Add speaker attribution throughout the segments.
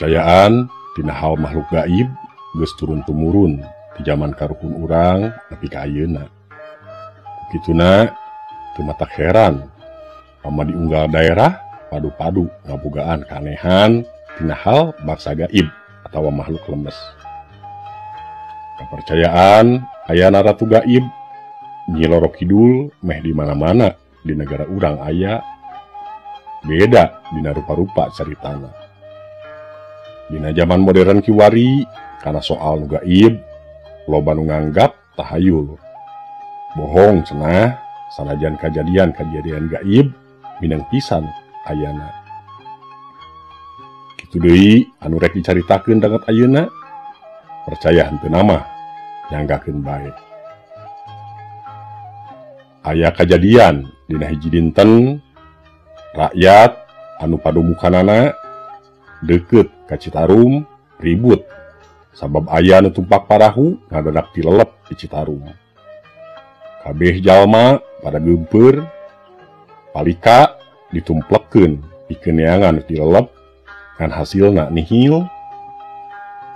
Speaker 1: Kepercayaan tina hal makhluk gaib geus turun-tumurun di zaman karukun urang nepi ka ayeuna. Kituna teu matak heran pama di unggal daerah padu-padu ngabogaan kanehan tina hal bangsa gaib atawa makhluk lemes. Kepercayaan ayana ratu gaib Nyi Loro Kidul meh di mana-mana di negara urang aya, beda dina rupa-rupa caritana. Dina zaman modern kiwari karena soal nu gaib loba nu nganggap tahayul. Bohong cenah sanajan kejadian gaib minang pisan ayana. Kitu deui anu rek dicaritakeun danget ayeuna, percaya henteu nama nyanggakeun bae. Aya kejadian dina hiji dinten rakyat anu padumukanana deukeut ka Citarum ribut sabab aya nu tumpak parahu ngadadak tilelep di Citarum. Kabeh jalma pada geumpeur palika ditumplekeun pikeun neangan tilelep ngan hasilna nihil.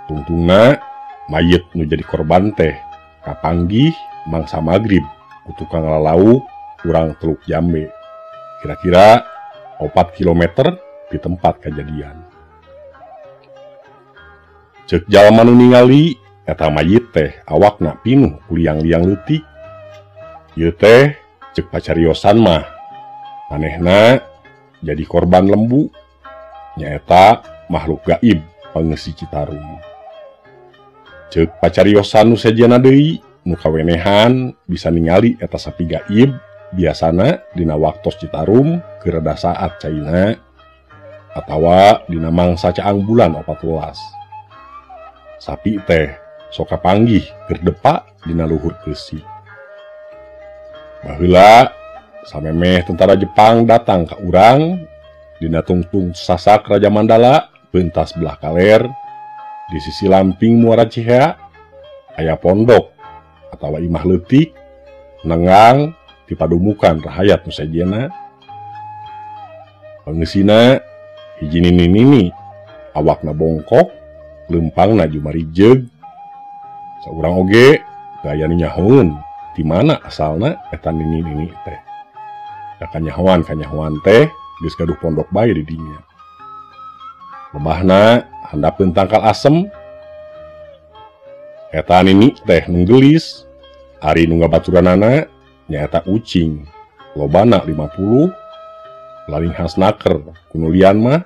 Speaker 1: Tungtungna mayit nu jadi korban teh kapanggih mangsa magrib ku tukang lalau kurang Teluk Jambe, kira-kira 4 kilometer di tempat kejadian. Ceuk jalma nu ningali eta mayit teh awakna pinuh ku liang-liang leutik. Ieu teh ceuk pacariosan mah manehna jadi korban lembu nyaeta makhluk gaib pangeusi Citarum. Ceuk pacariosan nu sejana deui nu kawenehan bisa ningali eta sapi gaib biasana dina waktos Citarum keur rada saat caina atawa dina mangsa caang bulan 14. Sapi teh sok kapanggih keur depa dina luhur Keusi. Baheula samemeh tentara Jepang datang ka urang dina tungtung sasak Raja Mandala beuntas belah kaler di sisi lamping Muara Cihea aya pondok atawa imah leutik nengang di padumukan rahayat nu sejena. Pangeusina hiji nini-nini awakna bongkok leumpangna jumarijeg. Saurang oge gaya nu nyahoeun di mana asalna eta nini-nini teh. Da kanyahoan teh geus gaduh pondok bae di dinya. Lobahna handapeun tangkal asem. Eta nini teh nu gelis ari nu ngabaturanana nyaeta ucing. Lobana 50, laling hasnaker kunulian mah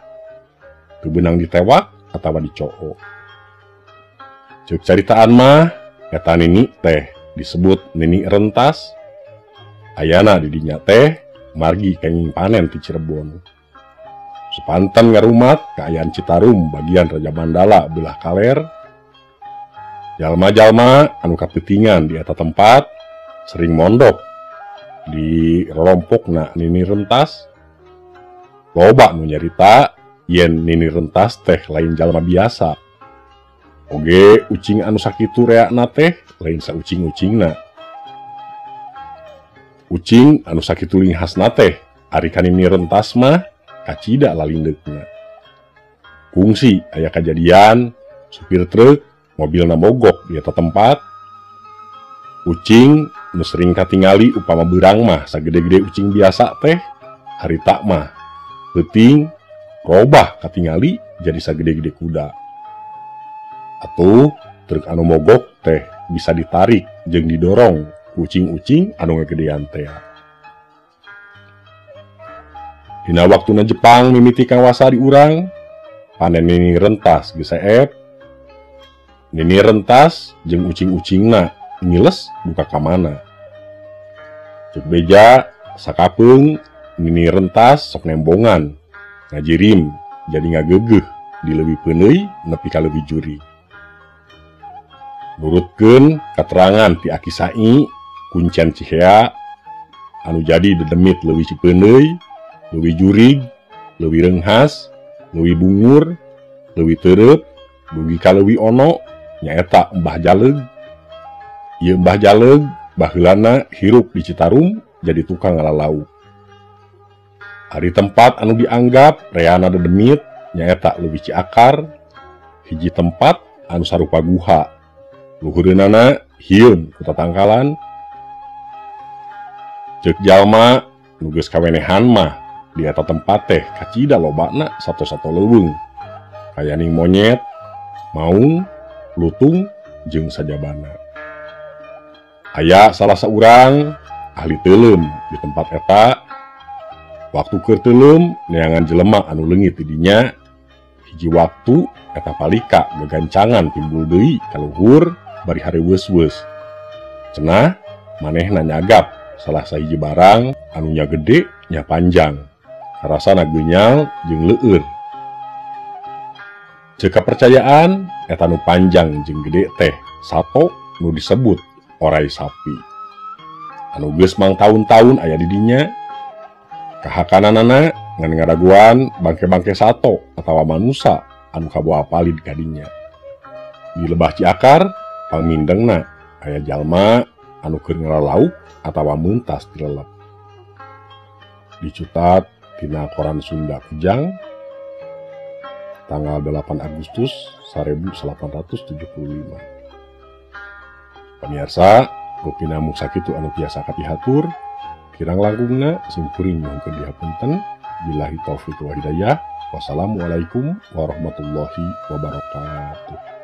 Speaker 1: teu beunang ditewak atawa dicoo. Ceuk caritaan mah eta nini teh disebut nini rentas. Ayana di dinya teh margi kenging panen ti Cirebon. Sepanten ngarumat kaayaan Citarum bagian Raja Mandala belah kaler. Jalma-jalma anu kapeutingan di eta tempat sering mondok di rorompokna nini rentas. Loba nu nyarita yen nini rentas teh lain jalma biasa. Oge ucing anu sakitu reakna teh lain saucing-ucingna. Ucing anu sakitu linghasna teh ari ka nini rentas mah kacida lalindeukna. Kungsi aya kejadian supir truk mobilna mogok di eta tempat. Ucing nu sering katingali upama beurang mah sagede-gede ucing biasa teh harita mah leuting robah katingali jadi sagede-gede kuda. Atuh truk anu mogok teh bisa ditarik jeung didorong ucing-ucing anu ngagedean teh. Dina waktuna Jepang mimiti kawasa di urang panen nini rentas geus saep. Nini rentas jeung ucing-ucingna ngiles buka ka mana. Ceuk beja sakapeung nini rentas sok nembongan ngajirim jadi ngageugeuh di leuwih peuneuy nepi ka leuwih juri. Nurutkeun katerangan ti Aki Sai kuncen Cihea anu jadi dedemit leuwih cipeuneuy, leuwih jurig, leuwih reunghas, leuwih bungur, leuwih teureub, dugi ka leuwih ono nyaeta Mbah Jaleg. Ieu Mbah Jaleg baheulana hirup di Citarum jadi tukang ngalalau. Ari tempat anu dianggap reana dedemit nyaeta leuwih ciakar hiji tempat anu sarupa guha. Luhureunana hieun ku tatangkalan. Ceuk jalma nu geus kawenehan mah di eta tempat teh kacida lobana sato-sato leuweung. Kayaning monyet, maung, lutung, jeung sajabana. Aya salah saurang ahli teuleum di tempat eta. Waktu keur teuleum neangan jelema anu leungit di dinya. Hiji waktu eta palika gagancangan timbul deui ka luhur bari hareuweus-weus. Cenah manehna nyagap salah sahiji barang anu nya gede nya panjang. Karasana genyal jeung leueur. Ceuk kapercayaan eta nu panjang jeung gede teh sato nu disebut orai sapi. Anu geus mang taun-taun aya di dinya. Kahakananana ngan ngadaguan bangke-bangke sato atawa manusa anu kaboa palid ka dinya. Di lebah Ciakar pangmindengna aya jalma anu keur ngalalauk atawa meuntas ti lelep. Dicutat tina koran Sunda Kujang tanggal 8 Agustus 1875. Pamirsa, rupi namung sakitu anu tiasa kapihatur. Kirang langkungna simkuring nyuhkeun dihapunten. Billahi taufiq wal hidayah. Wassalamualaikum warahmatullahi wabarakatuh.